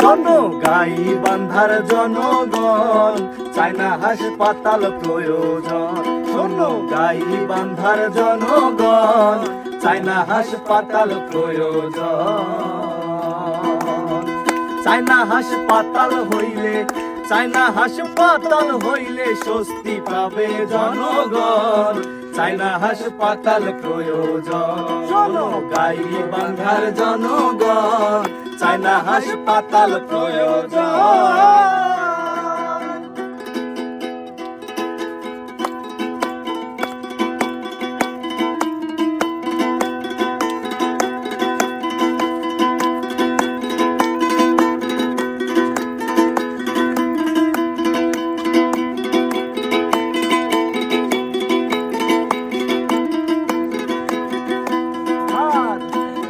শোনো গাইবান্ধার জনগণ, চায় না হাসপাতাল প্রয়োজন। শোনো গাইবান্ধার জনগণ, চায় না হাসপাতাল প্রয়োজন। চায় না হাসপাতাল হইলে, চায় না হাসপাতাল হইলে স্বস্তি পাবে জনগণ। চায় না হাসপাতাল প্রয়োজন। শোনো গাইবান্ধার জনগণ, চায় না হাসপাতাল প্রয়োজন।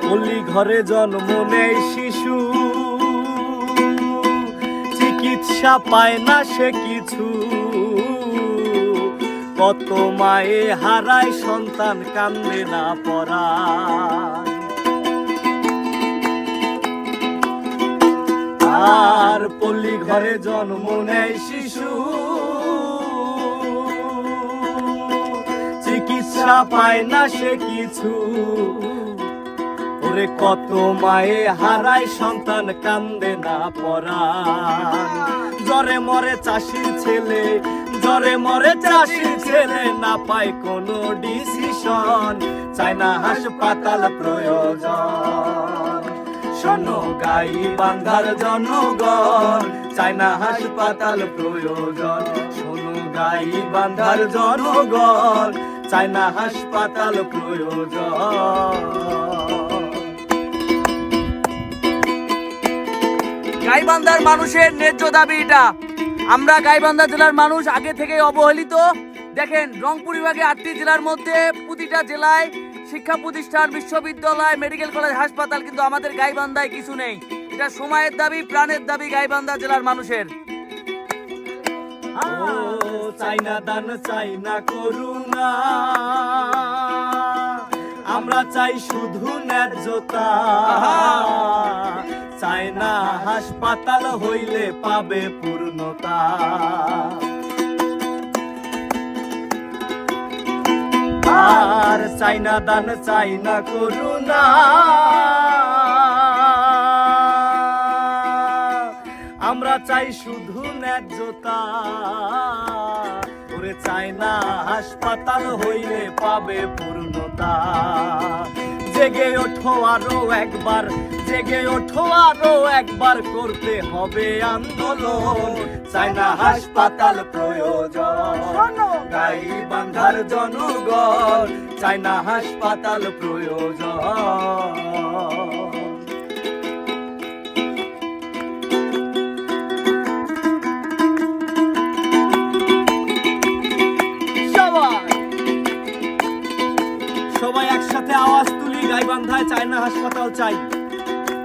পল্লী ঘরে জন্ম নেয় শিশু, চিকিৎসা পায় না সে কিছু। কত মায়ে হারায় সন্তান, কান্দে না পরায়। আর পল্লী ঘরে জন্ম নেয় শিশু, চিকিৎসা পায় না সে কিছু। ওরে কত মায়ে হারায় সন্তান, কান্দে না পরাণ। জ্বরে মরে চাষির ছেলে, জ্বরে মরে চাষির ছেলে, না পায় কোনো ডিসিশন। চায় না হাসপাতাল প্রয়োজন। শোনো গাইবান্ধার জনগণ, চায় না হাসপাতাল প্রয়োজন। শোনো গাইবান্ধার জনগণ, চায় না হাসপাতাল প্রয়োজন। গাইবান্ধার মানুষের ন্যায্য দাবি এটা। আমরা গাইবান্ধা জেলার মানুষ আগে থেকে অবহেলিত। দেখেন, রংপুর বিভাগে 8টি জেলার মধ্যে প্রতিটা জেলায় শিক্ষা প্রতিষ্ঠান, বিশ্ববিদ্যালয়, মেডিকেল কলেজ, হাসপাতাল, কিন্তু আমাদের গাইবান্ধায় কিছু নেই। এটা সময়ের দাবি, প্রাণের দাবি গাইবান্ধা জেলার মানুষের। চাই না দান, চাই না করুণা, আমরা চাই শুধু ন্যায্যতা। চায় না হাসপাতাল হইলে পাবে পূর্ণতা। আর চাই না দান, চাই না করুণা, আমরা চাই শুধু ন্যায্যতা। ওরে চায় না হাসপাতাল হইলে পাবে পূর্ণতা। জেগে ওঠো আরো একবার, জেগে ওঠো আরো একবার, করতে হবে আন্দোলন। চায় না হাসপাতাল প্রয়োজন। গাইবান্ধার জনগণ, চায় না হাসপাতাল প্রয়োজন। সবাই একসাথে আওয়াজ তুলি, গাইবান্ধায় চায় না হাসপাতাল চাই।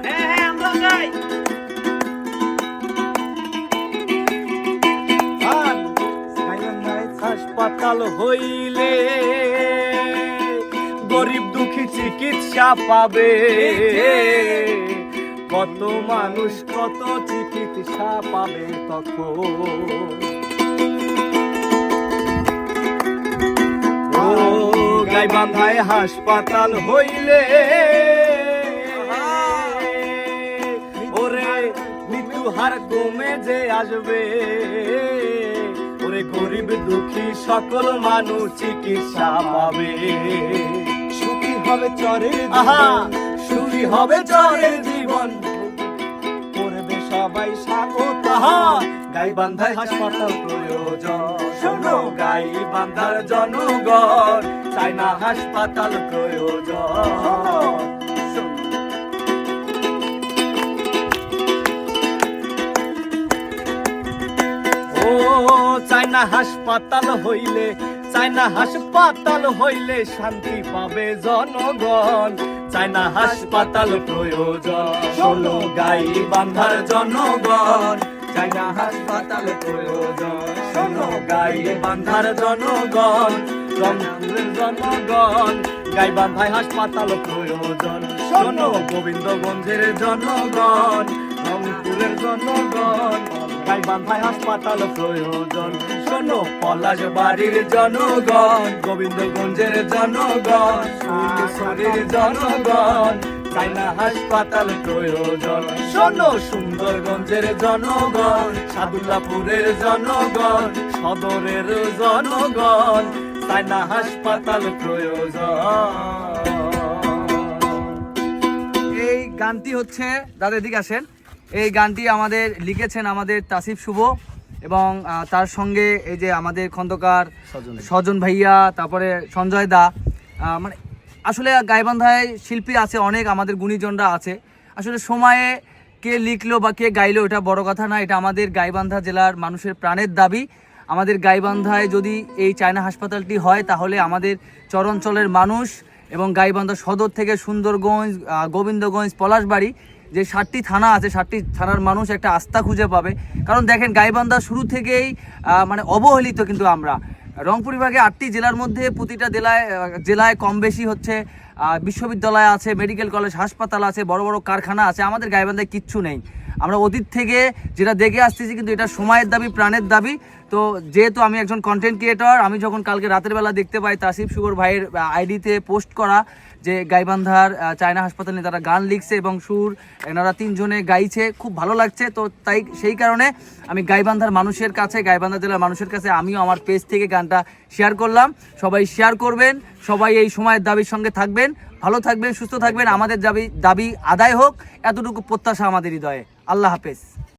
হ্যাঁ হ্যাঁ, আমরা চাই। গাইবান্ধায় হাসপাতাল হইলে গরিব দুঃখী চিকিৎসা পাবে। কত মানুষ কত চিকিৎসা পাবে তখন। গাইবান্ধায় হাসপাতাল হইলে ওরে মৃত্যু হার কমে যে আসবে। ওরে গরিব দুঃখী সকল মানুষ চিকিৎসা পাবে। সুখী হবে চরের জীবন, সুখী হবে চরের জীবন, করবে সবাই স্বাগত। গাইবান্ধায় হাসপাতাল প্রয়োজন। শোনো গাইবান্ধার জনগণ, চায় না হাসপাতাল প্রয়োজন। ও চায় না হাসপাতাল হইলে, চায় না হাসপাতাল হইলে শান্তি পাবে জনগণ। চায় না হাসপাতাল প্রয়োজন। শোনো গাইবান্ধার জনগণ, চায় না হাসপাতাল প্রয়োজন। শোনো গাইবান্ধার জনগণ, রংপুরের জনগণ, গাইবান্ধায় হাসপাতাল প্রয়োজন। শোনো গোবিন্দগঞ্জের জনগণ, রংপুরের জনগণ, গাইবান্ধায় হাসপাতাল প্রয়োজন। শোনো পলাশবাড়ির জনগণ, গোবিন্দগঞ্জের জনগণ, ফুলছড়ির জনগণ, চাইনা হাসপাতাল প্রয়োজন। শোনো সুন্দরগঞ্জের জনগণ, সাদুল্লাপুরের জনগণ, সদরের জনগণ, চাইনা হাসপাতাল প্রয়োজন। এই গানটি হচ্ছে, দাদা দিকে আসেন, এই গানটি আমাদের লিখেছেন আমাদের তাসিফ শুভ এবং তার সঙ্গে এই যে আমাদের খন্দকার স্বজন ভাইয়া, তারপরে সঞ্জয় দা। মানে আসলে গাইবান্ধায় শিল্পী আছে অনেক, আমাদের গুণীজনরা আছে। আসলে সময়ে কে লিখলো বা কে গাইলো এটা বড় কথা না, এটা আমাদের গাইবান্ধা জেলার মানুষের প্রাণের দাবি। আমাদের গাইবান্ধায় যদি এই চায়না হাসপাতালটি হয় তাহলে আমাদের চরাঞ্চলের মানুষ এবং গাইবান্ধা সদর থেকে সুন্দরগঞ্জ, গোবিন্দগঞ্জ, পলাশবাড়ি যে 7টি থানা আছে, 7টি থানার মানুষ একটা আস্থা খুঁজে পাবে। কারণ দেখেন গাইবান্ধা শুরু থেকেই মানে অবহেলিত, কিন্তু আমরা রংপুর বিভাগে 8টি জেলার মধ্যে প্রতিটা জেলায় কম বেশি হচ্ছে বিশ্ববিদ্যালয় আছে, মেডিকেল কলেজ, হাসপাতাল আছে, বড় বড় কারখানা আছে। আমাদের গাইবান্ধায় কিচ্ছু নেই। আমরা অতীত থেকে যেটা দেখে আসতেছি, কিন্তু এটা সময়ের দাবি, প্রাণের দাবি। তো যেহেতু আমি একজন কন্টেন্ট ক্রিয়েটর, আমি যখন কালকে রাতের বেলা দেখতে পাই তাসিফ শুভর ভাইয়ের আইডিতে পোস্ট করা যে গাইবান্ধার চায়না হাসপাতাল নিয়ে তারা গান লিখছে এবং সুর এনারা 3 জনে গাইছে, খুব ভালো লাগছে। তো তাই সেই কারণে আমি গাইবান্ধার মানুষের কাছে, গাইবান্ধা জেলার মানুষের কাছে আমিও আমার পেজ থেকে গানটা শেয়ার করলাম। সবাই শেয়ার করবেন, সবাই এই সময়ের দাবির সঙ্গে থাকবেন, ভালো থাকবেন, সুস্থ থাকবেন। আমাদের দাবি আদায় হোক, এতটুকু প্রত্যাশা আমাদের হৃদয়ে। আল্লাহ হাফেজ।